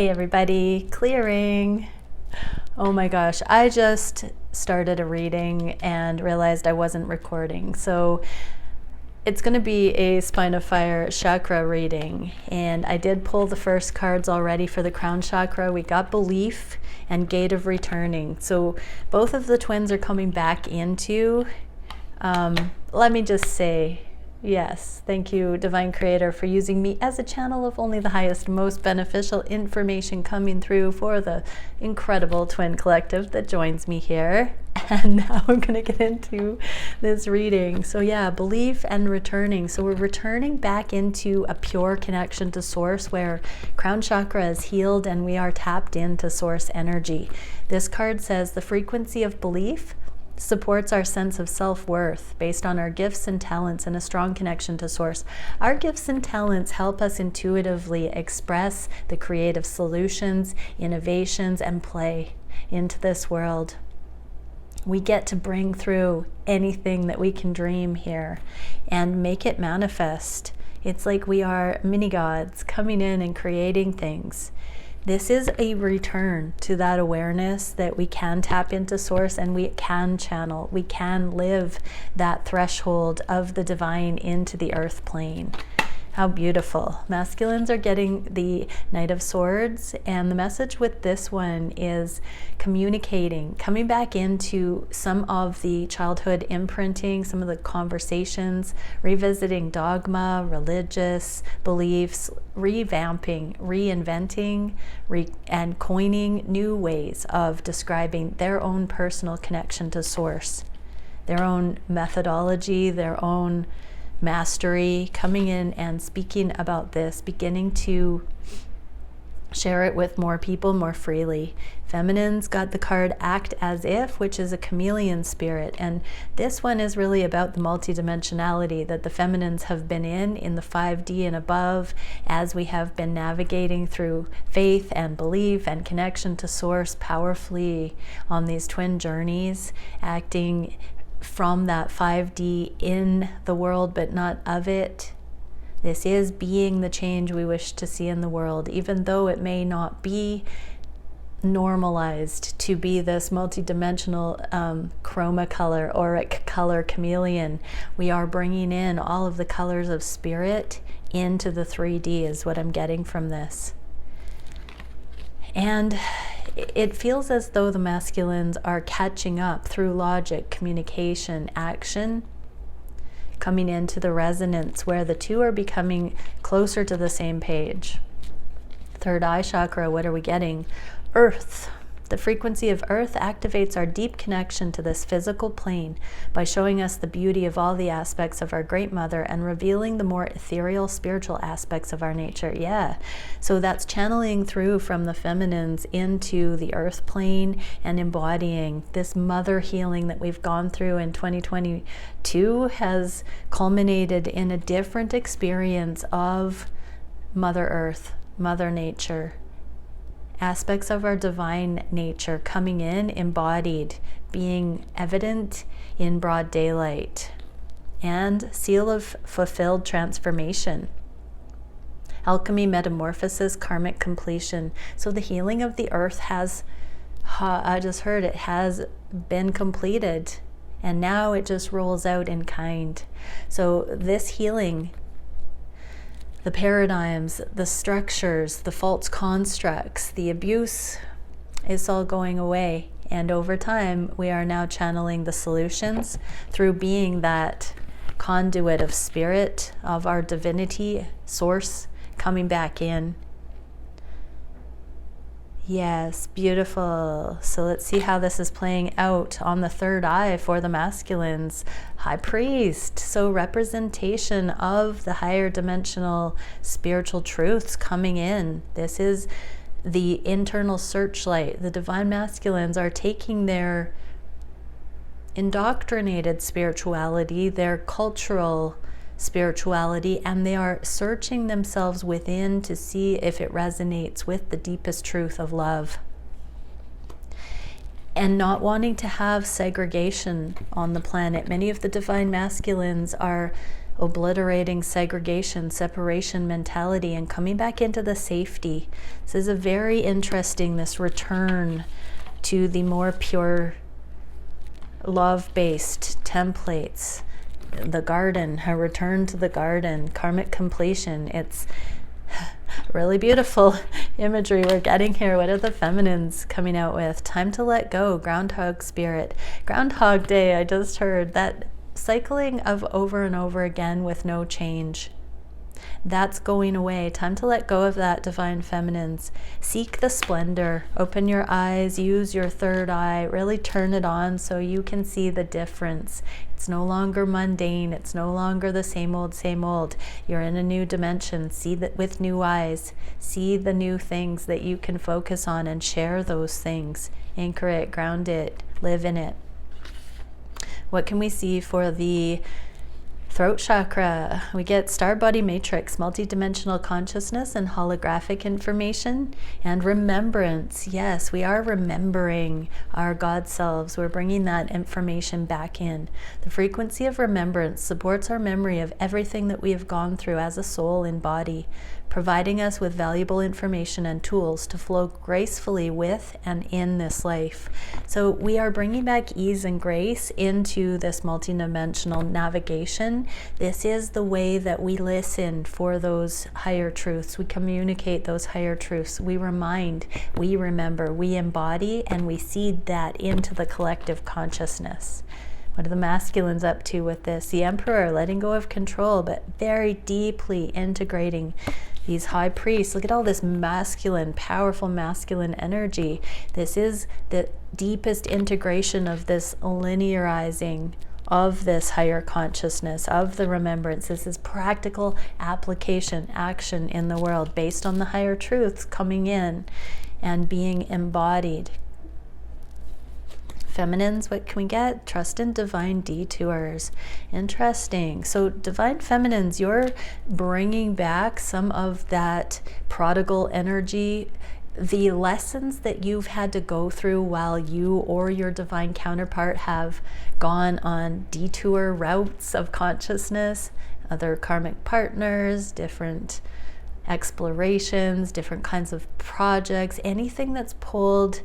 Hey everybody, clearing. Oh my gosh, I just started a reading and realized I wasn't recording. So it's going to be a Spine of Fire chakra reading. And I did pull the first cards already for the crown chakra. We got belief and gate of returning. So both of the twins are coming back into, let me just say, yes, thank you, Divine Creator, for using me as a channel of only the highest, most beneficial information coming through for the incredible twin collective that joins me here. And now I'm going to get into this reading. So yeah, belief and returning. So we're returning back into a pure connection to source where crown chakra is healed and we are tapped into source energy. This card says the frequency of belief supports our sense of self-worth based on our gifts and talents and a strong connection to source. Our gifts and talents help us intuitively express the creative solutions, innovations, and play into this world. We get to bring through anything that we can dream here and make it manifest. It's like we are mini gods coming in and creating things. This is a return to that awareness that we can tap into source and we can channel, we can live that threshold of the divine into the earth plane. How beautiful. Masculines are getting the Knight of Swords, and the message with this one is communicating, coming back into some of the childhood imprinting, some of the conversations, revisiting dogma, religious beliefs, revamping, reinventing, and coining new ways of describing their own personal connection to source, their own methodology, their own mastery, coming in and speaking about this, beginning to share it with more people more freely. Feminines got the card Act As If, which is a chameleon spirit, and this one is really about the multidimensionality that the feminines have been in the 5D and above, as we have been navigating through faith and belief and connection to source powerfully on these twin journeys, acting from that 5D in the world but not of it. This is being the change we wish to see in the world, even though it may not be normalized to be this multidimensional chroma color, auric color chameleon. We are bringing in all of the colors of spirit into the 3D is what I'm getting from this. And it feels as though the masculines are catching up through logic, communication, action, coming into the resonance where the two are becoming closer to the same page. Third eye chakra, what are we getting? Earth. The frequency of earth activates our deep connection to this physical plane by showing us the beauty of all the aspects of our Great Mother and revealing the more ethereal spiritual aspects of our nature. Yeah, so that's channeling through from the feminines into the earth plane and embodying this mother healing that we've gone through in 2022 has culminated in a different experience of Mother Earth, Mother Nature. Aspects of our divine nature coming in, embodied, being evident in broad daylight. And seal of fulfilled transformation. Alchemy, metamorphosis, karmic completion. So the healing of the earth has, I just heard it, has been completed. And now it just rolls out in kind. So this healing, the paradigms, the structures, the false constructs, the abuse, it's all going away. And over time, we are now channeling the solutions through being that conduit of spirit, of our divinity, source, coming back in. Yes, beautiful. So let's see how this is playing out on the third eye for the masculines. High Priest, so representation of the higher dimensional spiritual truths coming in. This is the internal searchlight. The divine masculines are taking their indoctrinated spirituality, their cultural spirituality, and they are searching themselves within to see if it resonates with the deepest truth of love. And not wanting to have segregation on the planet. Many of the divine masculines are obliterating segregation, separation mentality, and coming back into the safety. This is a very interesting, this return to the more pure love-based templates. The garden, a return to the garden, karmic completion. It's really beautiful imagery we're getting here. What are the feminines coming out with? Time to let go, groundhog spirit. Groundhog Day, I just heard that cycling of over and over again with no change. That's going away. Time to let go of that, divine feminines. Seek the splendor. Open your eyes, use your third eye, really turn it on so you can see the difference. It's no longer mundane. It's no longer the same old, same old. You're in a new dimension. See that with new eyes. See the new things that you can focus on and share those things. Anchor it, ground it, live in it. What can we see for the throat chakra? We get star body matrix, multidimensional consciousness, and holographic information, and remembrance. Yes, we are remembering our God selves. We're bringing that information back in. The frequency of remembrance supports our memory of everything that we have gone through as a soul and body, providing us with valuable information and tools to flow gracefully with and in this life. So we are bringing back ease and grace into this multidimensional navigation. This is the way that we listen for those higher truths. We communicate those higher truths. We remind, we remember, we embody, and we seed that into the collective consciousness. What are the masculines up to with this? The Emperor, letting go of control, but very deeply integrating these high priests. Look at all this masculine, powerful masculine energy. This is the deepest integration of this linearizing of this higher consciousness, of the remembrance. This is practical application, action in the world based on the higher truths coming in and being embodied. Feminines, what can we get? Trust in divine detours. Interesting. So divine feminines, you're bringing back some of that prodigal energy, the lessons that you've had to go through while you or your divine counterpart have gone on detour routes of consciousness, other karmic partners, different explorations, different kinds of projects, anything that's pulled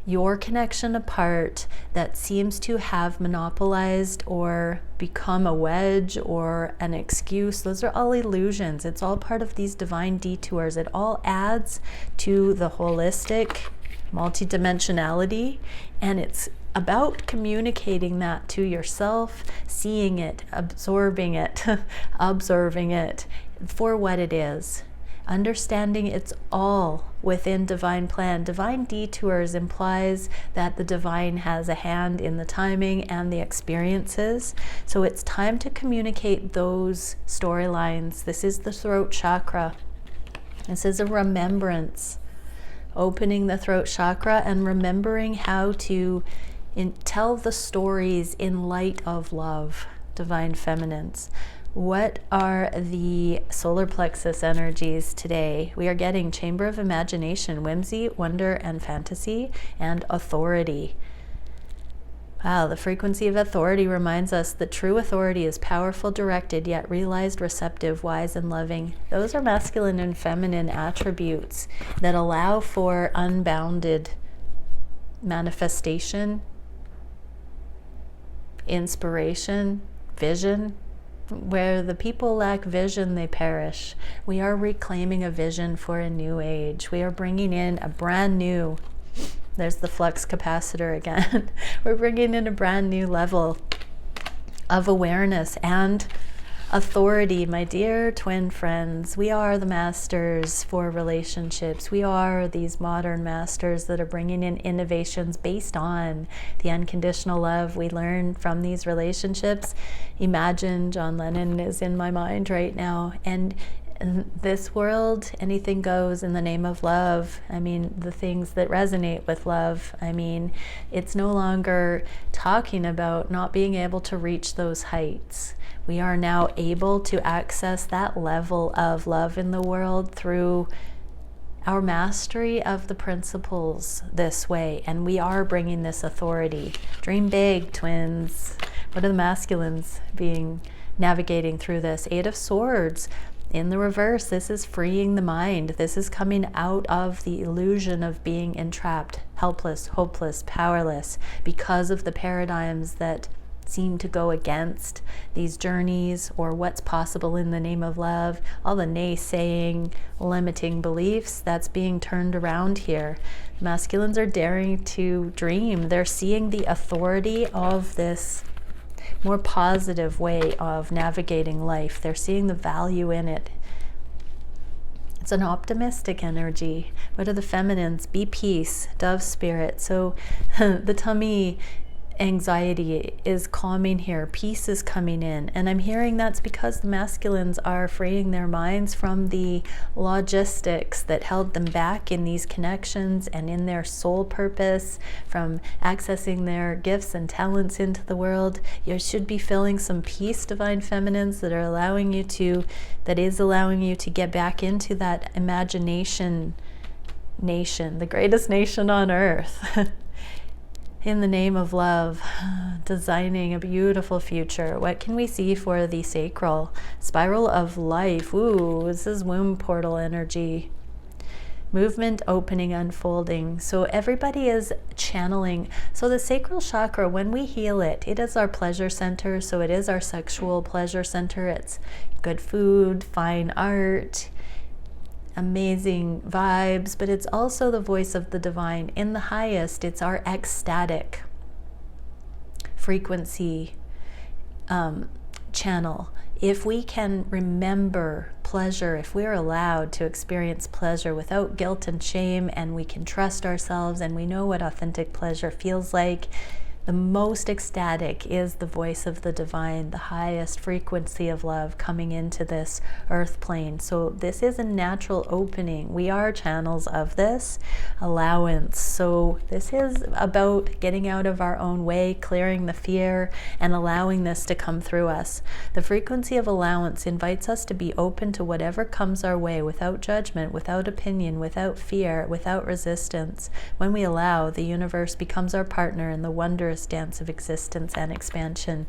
your connection apart that seems to have monopolized or become a wedge or an excuse. Those are all illusions. It's all part of these divine detours. It all adds to the holistic multidimensionality, and it's about communicating that to yourself, seeing it, absorbing it, observing it for what it is. Understanding it's all within divine plan. Divine detours implies that the divine has a hand in the timing and the experiences. So it's time to communicate those storylines. This is the throat chakra. This is a remembrance. Opening the throat chakra and remembering how to tell the stories in light of love. Divine feminines. What are the solar plexus energies today? We are getting chamber of imagination, whimsy, wonder, and fantasy, and authority. Wow, the frequency of authority reminds us that true authority is powerful, directed, yet realized, receptive, wise, and loving. Those are masculine and feminine attributes that allow for unbounded manifestation, inspiration, vision. Where the people lack vision, they perish. We are reclaiming a vision for a new age. We are bringing in a brand new, there's the flux capacitor again. We're bringing in a brand new level of awareness and authority. My dear twin friends, we are the masters for relationships. We are these modern masters that are bringing in innovations based on the unconditional love we learn from these relationships. Imagine John Lennon is in my mind right now, and in this world, anything goes in the name of love. I mean, the things that resonate with love. I mean, it's no longer talking about not being able to reach those heights. We are now able to access that level of love in the world through our mastery of the principles this way. And we are bringing this authority. Dream big, twins. What are the masculines being navigating through this. 8 of Swords. In the reverse, this is freeing the mind. This is coming out of the illusion of being entrapped, helpless, hopeless, powerless, because of the paradigms that seem to go against these journeys or what's possible in the name of love. All the naysaying, limiting beliefs, that's being turned around here. Masculines are daring to dream. They're seeing the authority of this more positive way of navigating life. They're seeing the value in it. It's an optimistic energy. What are the feminines? Be peace, dove spirit. So the tummy anxiety is calming here. Peace is coming in. And I'm hearing that's because the masculines are freeing their minds from the logistics that held them back in these connections and in their soul purpose, from accessing their gifts and talents into the world. You should be feeling some peace, divine feminines, that is allowing you to get back into that imagination nation, the greatest nation on earth. In the name of love, designing a beautiful future. What can we see for the sacral? Spiral of life. Ooh, this is womb portal energy. Movement, opening, unfolding. So everybody is channeling. So the sacral chakra, when we heal it, it is our pleasure center. So it is our sexual pleasure center. It's good food, fine art, amazing vibes, but it's also the voice of the divine. In the highest, it's our ecstatic frequency channel. If we can remember pleasure, if we're allowed to experience pleasure without guilt and shame, and we can trust ourselves and we know what authentic pleasure feels like, the most ecstatic is the voice of the divine, the highest frequency of love coming into this earth plane. So this is a natural opening. We are channels of this allowance. So this is about getting out of our own way, clearing the fear, and allowing this to come through us. The frequency of allowance invites us to be open to whatever comes our way, without judgment, without opinion, without fear, without resistance. When we allow, the universe becomes our partner in the wondrous dance of existence and expansion.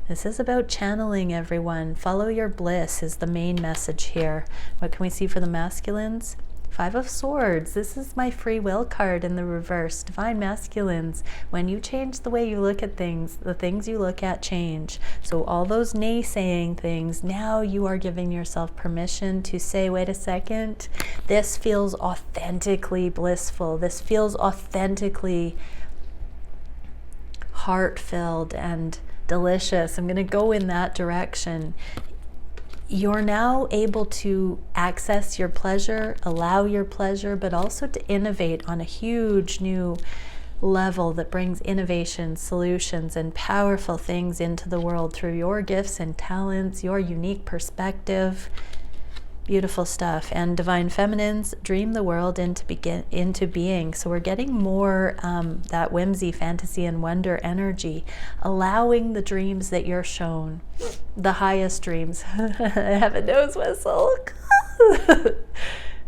This is about channeling, everyone. Follow your bliss is the main message here. What can we see for the masculines? 5 of Swords. This is my free will card in the reverse. Divine masculines, when you change the way you look at things, the things you look at change. So all those naysaying things, now you are giving yourself permission to say, wait a second, this feels authentically blissful. This feels authentically heart-filled and delicious. I'm going to go in that direction. You're now able to access your pleasure, allow your pleasure, but also to innovate on a huge new level that brings innovation, solutions, and powerful things into the world through your gifts and talents, your unique perspective. Beautiful stuff. And divine feminines, dream the world into being. So we're getting more that whimsy, fantasy, and wonder energy, allowing the dreams that you're shown, the highest dreams. I have a nose whistle.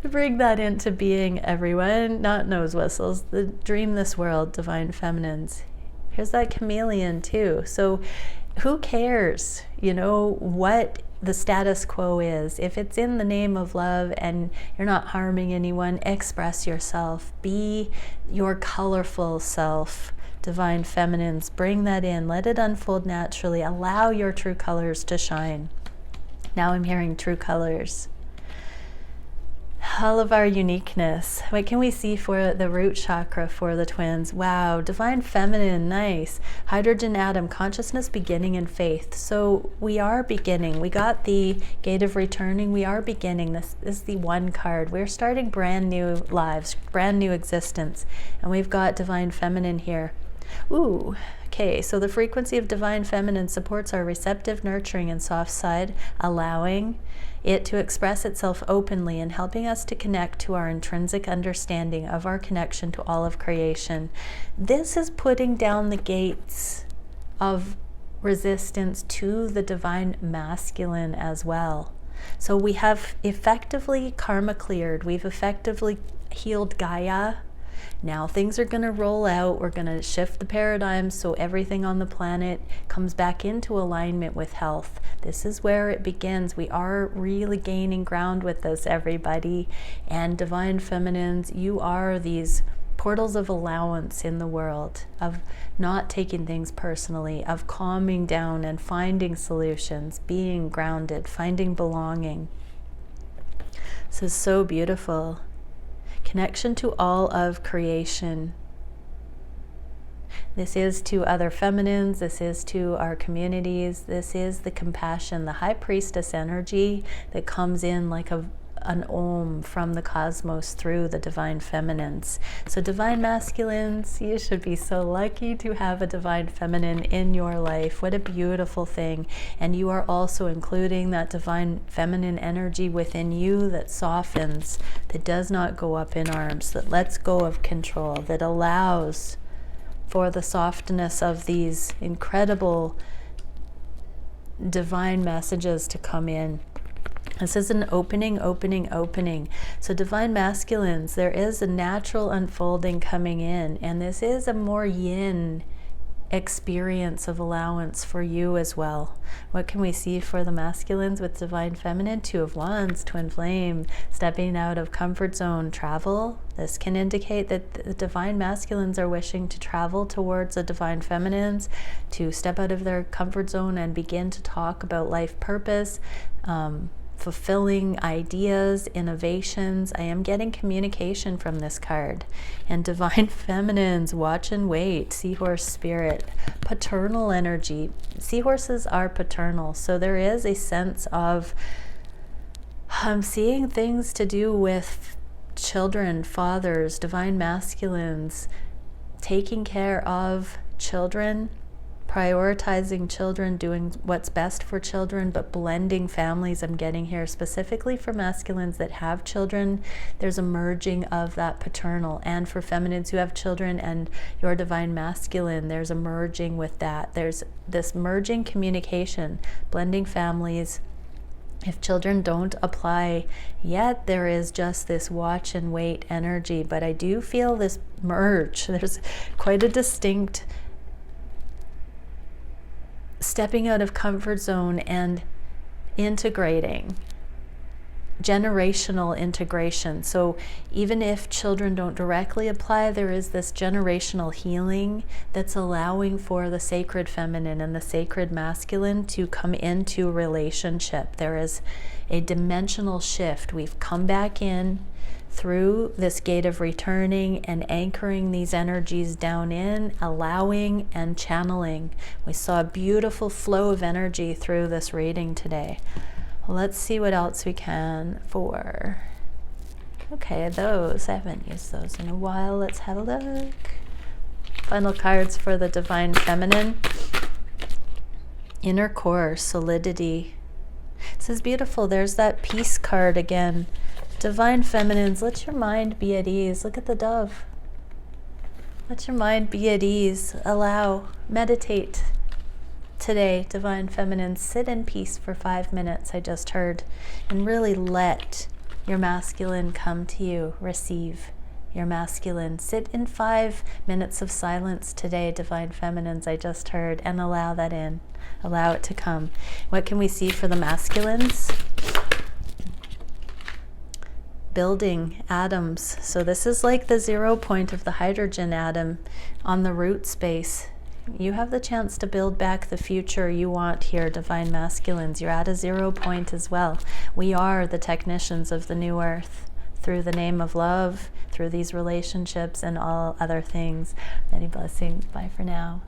Bring that into being, everyone. Not nose whistles. The dream this world, divine feminines. Here's that chameleon too. So who cares, what the status quo is? If it's in the name of love and you're not harming anyone, express yourself. Be your colorful self. Divine feminines, bring that in. Let it unfold naturally. Allow your true colors to shine. Now I'm hearing true colors. All of our uniqueness. What can we see for the root chakra for the twins? Wow, divine feminine, nice. Hydrogen atom, consciousness, beginning, and faith. So we are beginning. We got the gate of returning. We are beginning. This is the one card. We're starting brand new lives, brand new existence. And we've got divine feminine here. Ooh, okay, so the frequency of divine feminine supports our receptive, nurturing, and soft side, allowing it to express itself openly and helping us to connect to our intrinsic understanding of our connection to all of creation. This is putting down the gates of resistance to the divine masculine as well. So we have effectively karma cleared. We've effectively healed Gaia. Now things are going to roll out. We're going to shift the paradigm so everything on the planet comes back into alignment with health. This is where it begins. We are really gaining ground with this, everybody. And divine feminines, you are these portals of allowance in the world, of not taking things personally, of calming down and finding solutions, being grounded, finding belonging. This is so beautiful. Connection to all of creation. This is to other feminines, this is to our communities, this is the compassion, the high priestess energy that comes in like an om from the cosmos through the divine feminines. So divine masculines, you should be so lucky to have a divine feminine in your life. What a beautiful thing. And you are also including that divine feminine energy within you that softens, that does not go up in arms, that lets go of control, that allows for the softness of these incredible divine messages to come in. This is an opening. So divine masculines, there is a natural unfolding coming in, and this is a more yin experience of allowance for you as well. What can we see for the masculines with divine feminine? 2 of Wands, twin flame, stepping out of comfort zone, travel. This can indicate that the divine masculines are wishing to travel towards the divine feminines, to step out of their comfort zone and begin to talk about life purpose, fulfilling ideas, innovations. I am getting communication from this card. And divine feminines, watch and wait, seahorse spirit, paternal energy. Seahorses are paternal, so there is a sense of seeing things to do with children, fathers, divine masculines, taking care of children, prioritizing children, doing what's best for children, but blending families. I'm getting here specifically for masculines that have children. There's a merging of that paternal, and for feminines who have children and your divine masculine, there's a merging with that. There's this merging communication, blending families. If children don't apply yet, there is just this watch and wait energy, but I do feel this merge. There's quite a distinct stepping out of comfort zone and integrating, generational integration. So even if children don't directly apply, there is this generational healing that's allowing for the sacred feminine and the sacred masculine to come into relationship. There is a dimensional shift. We've come back in through this gate of returning and anchoring these energies down in, allowing and channeling. We saw a beautiful flow of energy through this reading today. Let's see what else we can for. Okay, those, I haven't used those in a while. Let's have a look. Final cards for the divine feminine. Inner core, solidity. This is beautiful. There's that peace card again. Divine feminines, let your mind be at ease. Look at the dove. Let your mind be at ease. Allow, meditate today, divine feminines. Sit in peace for 5 minutes, I just heard, and really let your masculine come to you. Receive your masculine. Sit in 5 minutes of silence today, divine feminines, I just heard, and allow that in. Allow it to come. What can we see for the masculines? Building atoms. So this is like the 0 point of the hydrogen atom on the root space. You have the chance to build back the future you want here, divine masculines. You're at a 0 point as well. We are the technicians of the new earth through the name of love, through these relationships and all other things. Many blessings. Bye for now.